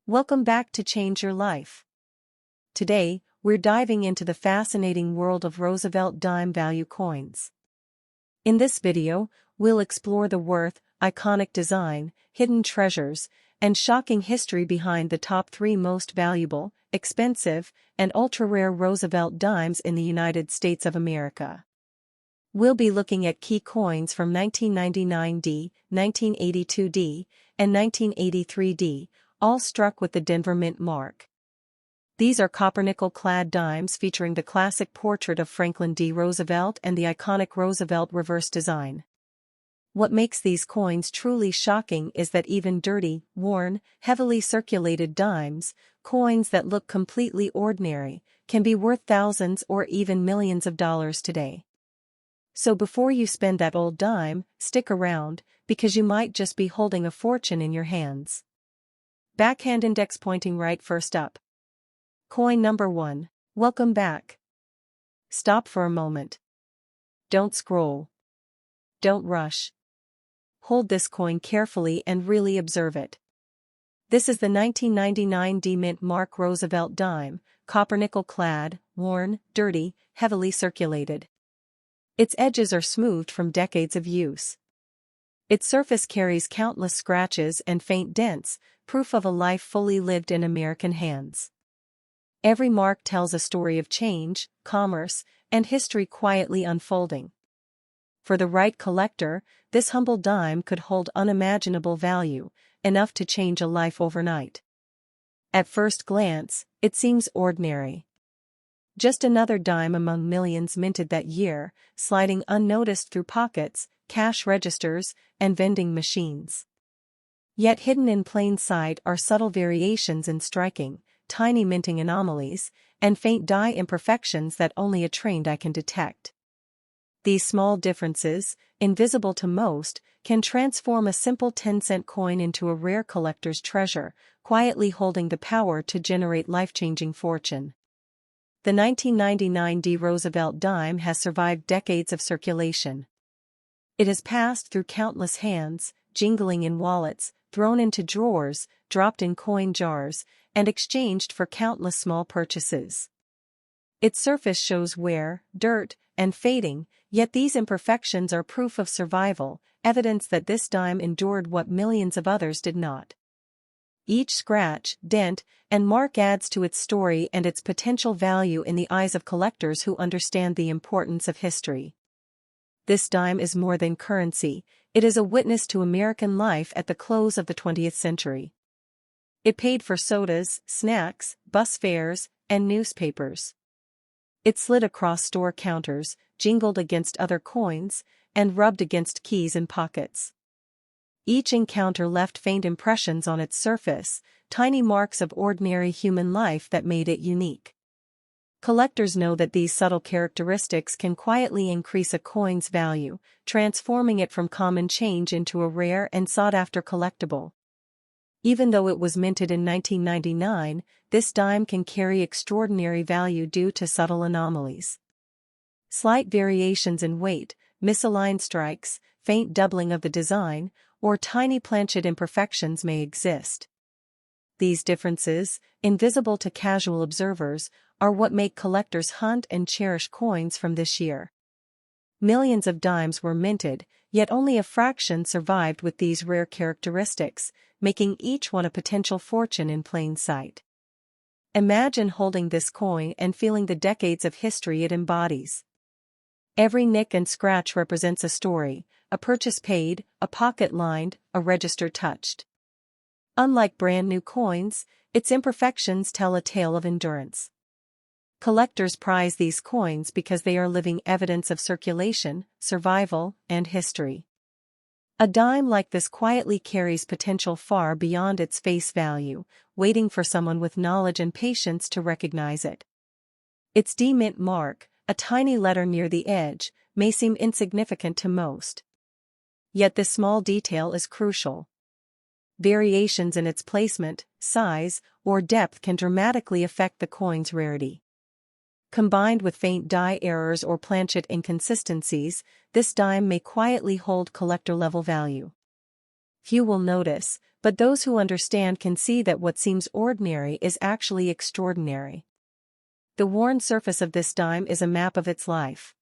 Welcome back to Change Your Life. Today, we're diving into the fascinating world of Roosevelt dime value coins. In this video, we'll explore the worth, iconic design, hidden treasures, and shocking history behind the top 3 most valuable, expensive, and ultra-rare Roosevelt dimes in the United States of America. We'll be looking at key coins from 1999D, 1982D, and 1983D, all struck with the Denver Mint mark. These are copper-nickel-clad dimes featuring the classic portrait of Franklin D. Roosevelt and the iconic Roosevelt reverse design. What makes these coins truly shocking is that even dirty, worn, heavily circulated dimes, coins that look completely ordinary, can be worth thousands or even millions of dollars today. So before you spend that old dime, stick around, because you might just be holding a fortune in your hands. Backhand index pointing right first up. Coin number 1. Welcome back. Stop for a moment. Don't scroll. Don't rush. Hold this coin carefully and really observe it. This is the 1999 D Mint Mark Roosevelt dime, copper-nickel clad, worn, dirty, heavily circulated. Its edges are smoothed from decades of use. Its surface carries countless scratches and faint dents, proof of a life fully lived in American hands. Every mark tells a story of change, commerce, and history quietly unfolding. For the right collector, this humble dime could hold unimaginable value, enough to change a life overnight. At first glance, it seems ordinary. Just another dime among millions minted that year, sliding unnoticed through pockets, cash registers, and vending machines. Yet hidden in plain sight are subtle variations in striking, tiny minting anomalies, and faint die imperfections that only a trained eye can detect. These small differences, invisible to most, can transform a simple 10-cent coin into a rare collector's treasure, quietly holding the power to generate life-changing fortune. The 1999 D. Roosevelt dime has survived decades of circulation. It has passed through countless hands, jingling in wallets, thrown into drawers, dropped in coin jars, and exchanged for countless small purchases. Its surface shows wear, dirt, and fading, yet these imperfections are proof of survival, evidence that this dime endured what millions of others did not. Each scratch, dent, and mark adds to its story and its potential value in the eyes of collectors who understand the importance of history. This dime is more than currency, it is a witness to American life at the close of the 20th century. It paid for sodas, snacks, bus fares, and newspapers. It slid across store counters, jingled against other coins, and rubbed against keys and pockets. Each encounter left faint impressions on its surface, tiny marks of ordinary human life that made it unique. Collectors know that these subtle characteristics can quietly increase a coin's value, transforming it from common change into a rare and sought-after collectible. Even though it was minted in 1999, this dime can carry extraordinary value due to subtle anomalies. Slight variations in weight, misaligned strikes, faint doubling of the design, or tiny planchet imperfections may exist. These differences, invisible to casual observers, are what make collectors hunt and cherish coins from this year. Millions of dimes were minted, yet only a fraction survived with these rare characteristics, making each one a potential fortune in plain sight. Imagine holding this coin and feeling the decades of history it embodies. Every nick and scratch represents a story, a purchase paid, a pocket lined, a register touched. Unlike brand new coins, its imperfections tell a tale of endurance. Collectors prize these coins because they are living evidence of circulation, survival, and history. A dime like this quietly carries potential far beyond its face value, waiting for someone with knowledge and patience to recognize it. Its D Mint mark, a tiny letter near the edge, may seem insignificant to most. Yet this small detail is crucial. Variations in its placement, size, or depth can dramatically affect the coin's rarity. Combined with faint die errors or planchet inconsistencies, this dime may quietly hold collector-level value. Few will notice, But those who understand can see that what seems ordinary is actually extraordinary. The worn surface of this dime is a map of its life.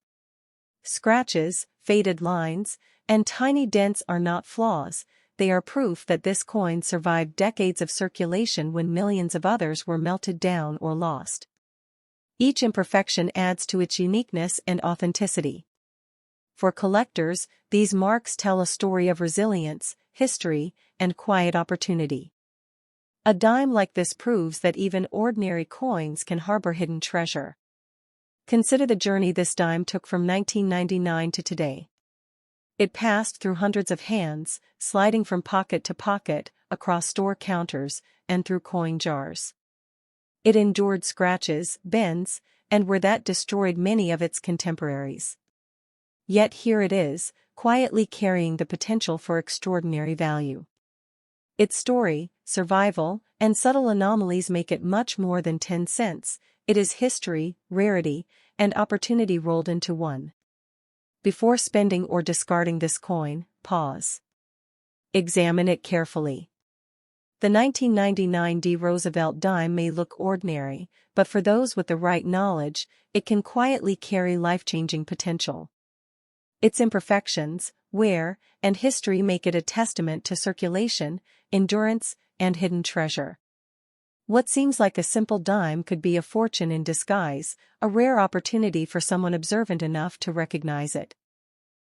Scratches, faded lines, and tiny dents are not flaws, they are proof that this coin survived decades of circulation when millions of others were melted down or lost. Each imperfection adds to its uniqueness and authenticity. For collectors, these marks tell a story of resilience, history, and quiet opportunity. A dime like this proves that even ordinary coins can harbor hidden treasure. Consider the journey this dime took from 1999 to today. It passed through hundreds of hands, sliding from pocket to pocket, across store counters, and through coin jars. It endured scratches, bends, and wear that destroyed many of its contemporaries. Yet here it is, quietly carrying the potential for extraordinary value. Its story, survival, and subtle anomalies make it much more than 10 cents. It is history, rarity, and opportunity rolled into one. Before spending or discarding this coin, pause. Examine it carefully. The 1999 Roosevelt dime may look ordinary, but for those with the right knowledge, it can quietly carry life-changing potential. Its imperfections, wear, and history make it a testament to circulation, endurance, and hidden treasure. What seems like a simple dime could be a fortune in disguise, a rare opportunity for someone observant enough to recognize it.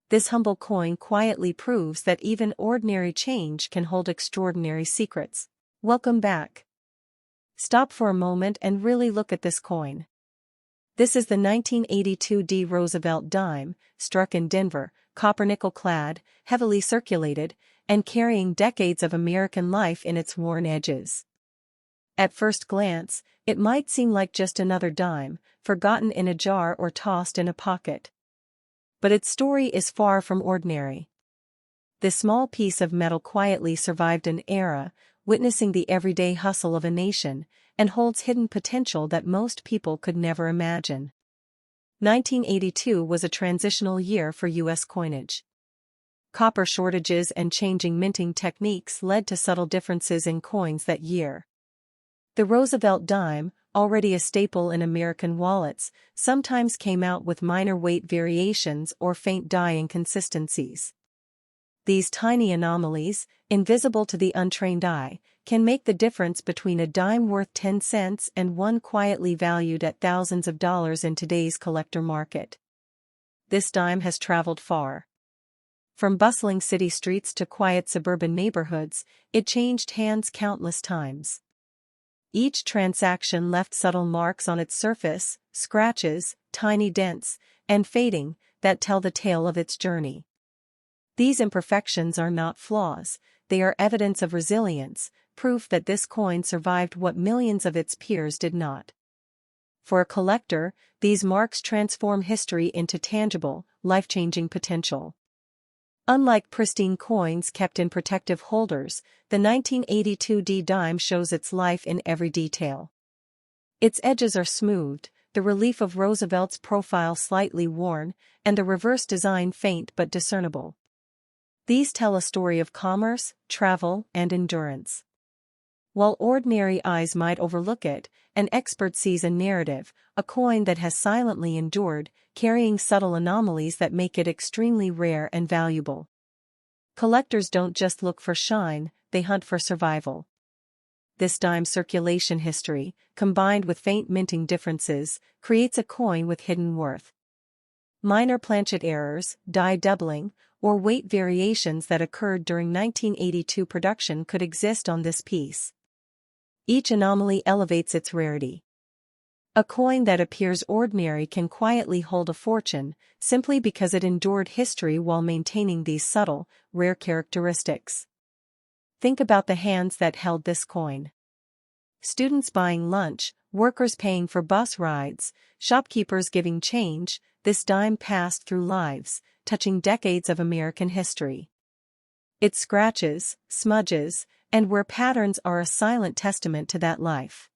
This humble coin quietly proves that even ordinary change can hold extraordinary secrets. Welcome back. Stop for a moment and really look at this coin. This is the 1982 Roosevelt dime, struck in Denver, copper-nickel clad, heavily circulated, and carrying decades of American life in its worn edges. At first glance, it might seem like just another dime, forgotten in a jar or tossed in a pocket. But its story is far from ordinary. This small piece of metal quietly survived an era, witnessing the everyday hustle of a nation, and holds hidden potential that most people could never imagine. 1982 was a transitional year for U.S. coinage. Copper shortages and changing minting techniques led to subtle differences in coins that year. The Roosevelt dime, already a staple in American wallets, sometimes came out with minor weight variations or faint die inconsistencies. These tiny anomalies, invisible to the untrained eye, can make the difference between a dime worth 10 cents and one quietly valued at thousands of dollars in today's collector market. This dime has traveled far. From bustling city streets to quiet suburban neighborhoods, it changed hands countless times. Each transaction left subtle marks on its surface, scratches, tiny dents, and fading, that tell the tale of its journey. These imperfections are not flaws, they are evidence of resilience, proof that this coin survived what millions of its peers did not. For a collector, these marks transform history into tangible, life-changing potential. Unlike pristine coins kept in protective holders, the 1982 dime shows its life in every detail. Its edges are smoothed, the relief of Roosevelt's profile slightly worn, and the reverse design faint but discernible. These tell a story of commerce, travel, and endurance. While ordinary eyes might overlook it, an expert sees a narrative, a coin that has silently endured, carrying subtle anomalies that make it extremely rare and valuable. Collectors don't just look for shine, they hunt for survival. This dime's circulation history, combined with faint minting differences, creates a coin with hidden worth. Minor planchet errors, die doubling, or weight variations that occurred during 1982 production could exist on this piece. Each anomaly elevates its rarity. A coin that appears ordinary can quietly hold a fortune, simply because it endured history while maintaining these subtle, rare characteristics. Think about the hands that held this coin. Students buying lunch, workers paying for bus rides, shopkeepers giving change, this dime passed through lives, touching decades of American history. Its scratches, smudges, and wear patterns are a silent testament to that life.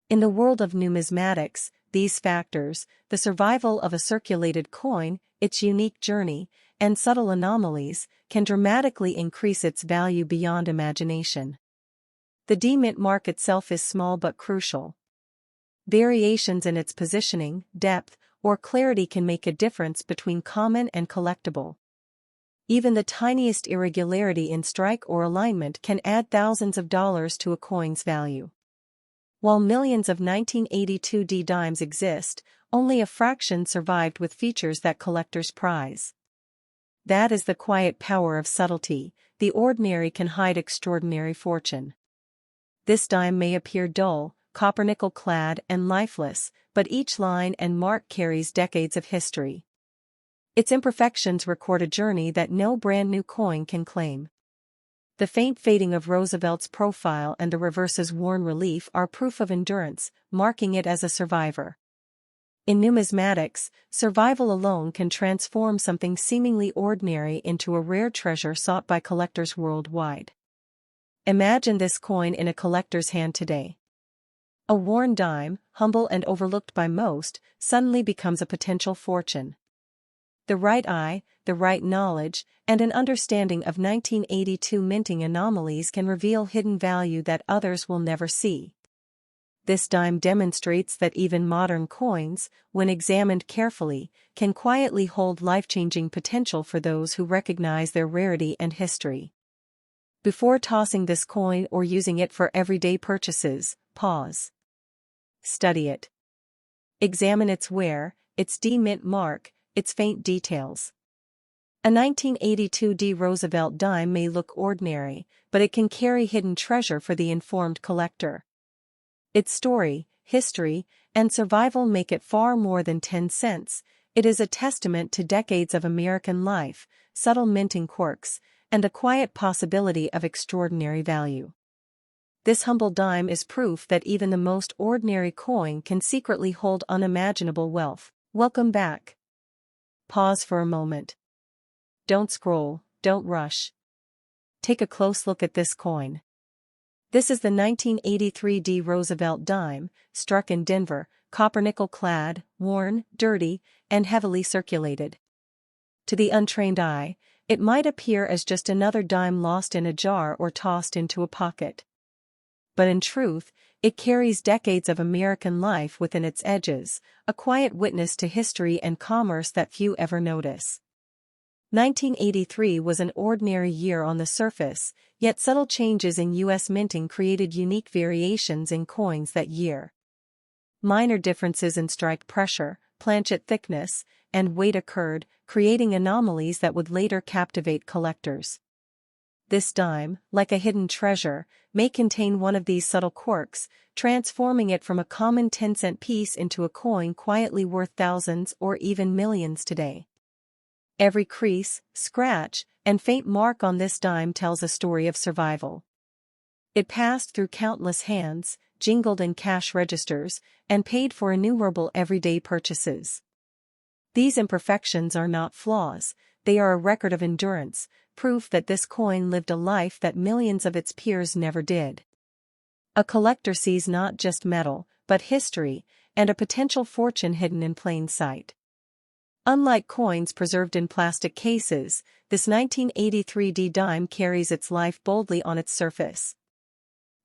In the world of numismatics, these factors, the survival of a circulated coin, its unique journey, and subtle anomalies, can dramatically increase its value beyond imagination. The demint mark itself is small but crucial. Variations in its positioning, depth, or clarity can make a difference between common and collectible. Even the tiniest irregularity in strike or alignment can add thousands of dollars to a coin's value. While millions of 1982 D dimes exist, only a fraction survived with features that collectors prize. That is the quiet power of subtlety. The ordinary can hide extraordinary fortune. This dime may appear dull, copper-nickel clad and lifeless, but each line and mark carries decades of history. Its imperfections record a journey that no brand-new coin can claim. The faint fading of Roosevelt's profile and the reverse's worn relief are proof of endurance, marking it as a survivor. In numismatics, survival alone can transform something seemingly ordinary into a rare treasure sought by collectors worldwide. Imagine this coin in a collector's hand today. A worn dime, humble and overlooked by most, suddenly becomes a potential fortune. The right eye, the right knowledge, and an understanding of 1982 minting anomalies can reveal hidden value that others will never see. This dime demonstrates that even modern coins, when examined carefully, can quietly hold life-changing potential for those who recognize their rarity and history. Before tossing this coin or using it for everyday purchases, pause. Study it. Examine its wear, its D-mint mark, its faint details. A 1982 D Roosevelt dime may look ordinary, but it can carry hidden treasure for the informed collector. Its story, history, and survival make it far more than 10 cents. It is a testament to decades of American life, subtle minting quirks, and the quiet possibility of extraordinary value. This humble dime is proof that even the most ordinary coin can secretly hold unimaginable wealth. Welcome back. Pause for a moment. Don't scroll, don't rush. Take a close look at this coin. This is the 1983 D Roosevelt dime, struck in Denver, copper-nickel clad, worn, dirty, and heavily circulated. To the untrained eye, it might appear as just another dime lost in a jar or tossed into a pocket. But in truth, it carries decades of American life within its edges, a quiet witness to history and commerce that few ever notice. 1983 was an ordinary year on the surface, yet subtle changes in U.S. minting created unique variations in coins that year. Minor differences in strike pressure, planchet thickness, and weight occurred, creating anomalies that would later captivate collectors. This dime, like a hidden treasure, may contain one of these subtle quirks, transforming it from a common 10-cent piece into a coin quietly worth thousands or even millions today. Every crease, scratch, and faint mark on this dime tells a story of survival. It passed through countless hands, jingled in cash registers, and paid for innumerable everyday purchases. These imperfections are not flaws, they are a record of endurance, proof that this coin lived a life that millions of its peers never did. A collector sees not just metal, but history, and a potential fortune hidden in plain sight. Unlike coins preserved in plastic cases, this 1983 D dime carries its life boldly on its surface.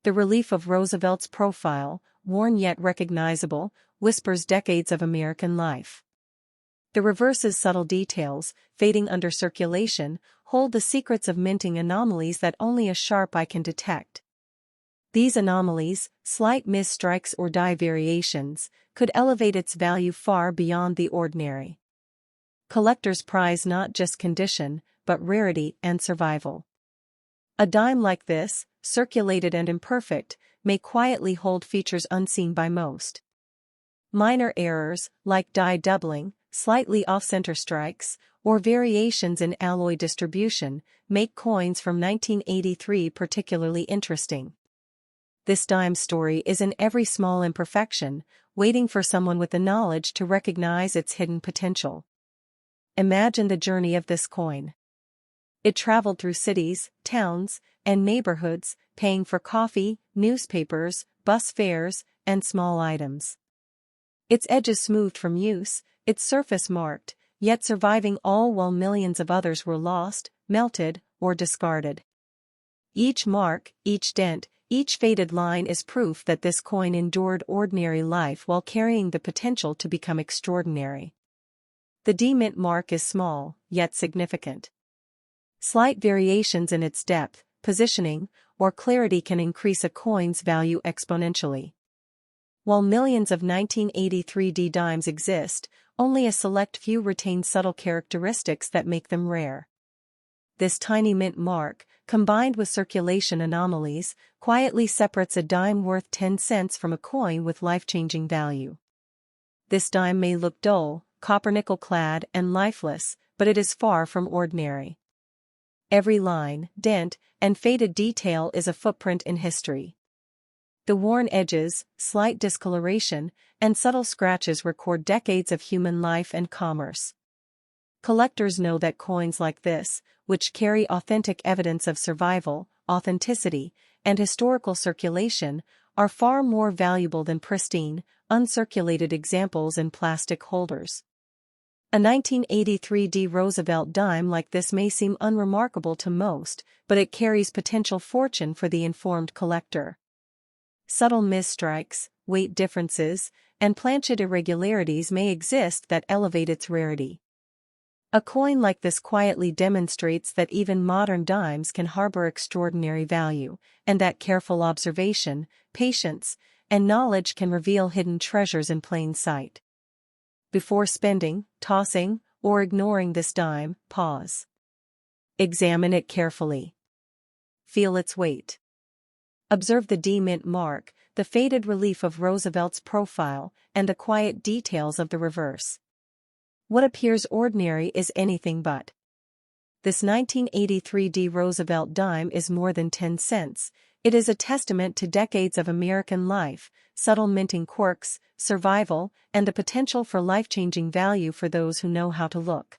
The relief of Roosevelt's profile, worn yet recognizable, whispers decades of American life. The reverse's subtle details, fading under circulation, hold the secrets of minting anomalies that only a sharp eye can detect. These anomalies, slight misstrikes or die variations, could elevate its value far beyond the ordinary. Collectors prize not just condition, but rarity and survival. A dime like this, circulated and imperfect, may quietly hold features unseen by most. Minor errors, like die doubling, slightly off-center strikes, or variations in alloy distribution, make coins from 1983 particularly interesting. This dime story is in every small imperfection, waiting for someone with the knowledge to recognize its hidden potential. Imagine the journey of this coin. It traveled through cities, towns, and neighborhoods, paying for coffee, newspapers, bus fares, and small items. Its edges smoothed from use, its surface marked, yet surviving all while millions of others were lost, melted, or discarded. Each mark, each dent, each faded line is proof that this coin endured ordinary life while carrying the potential to become extraordinary. The D mint mark is small, yet significant. Slight variations in its depth, positioning, or clarity can increase a coin's value exponentially. While millions of 1983 D dimes exist, only a select few retain subtle characteristics that make them rare. This tiny mint mark, combined with circulation anomalies, quietly separates a dime worth 10 cents from a coin with life-changing value. This dime may look dull, copper-nickel clad, and lifeless, but it is far from ordinary. Every line, dent, and faded detail is a footprint in history. The worn edges, slight discoloration, and subtle scratches record decades of human life and commerce. Collectors know that coins like this, which carry authentic evidence of survival, authenticity, and historical circulation, are far more valuable than pristine, uncirculated examples in plastic holders. A 1983 D Roosevelt dime like this may seem unremarkable to most, but it carries potential fortune for the informed collector. Subtle misstrikes, weight differences, and planchet irregularities may exist that elevate its rarity. A coin like this quietly demonstrates that even modern dimes can harbor extraordinary value, and that careful observation, patience, and knowledge can reveal hidden treasures in plain sight. Before spending, tossing, or ignoring this dime, pause. Examine it carefully. Feel its weight. Observe the D mint mark, the faded relief of Roosevelt's profile, and the quiet details of the reverse. What appears ordinary is anything but. This 1983 D Roosevelt dime is more than 10 cents. It is a testament to decades of American life, subtle minting quirks, survival, and the potential for life-changing value for those who know how to look.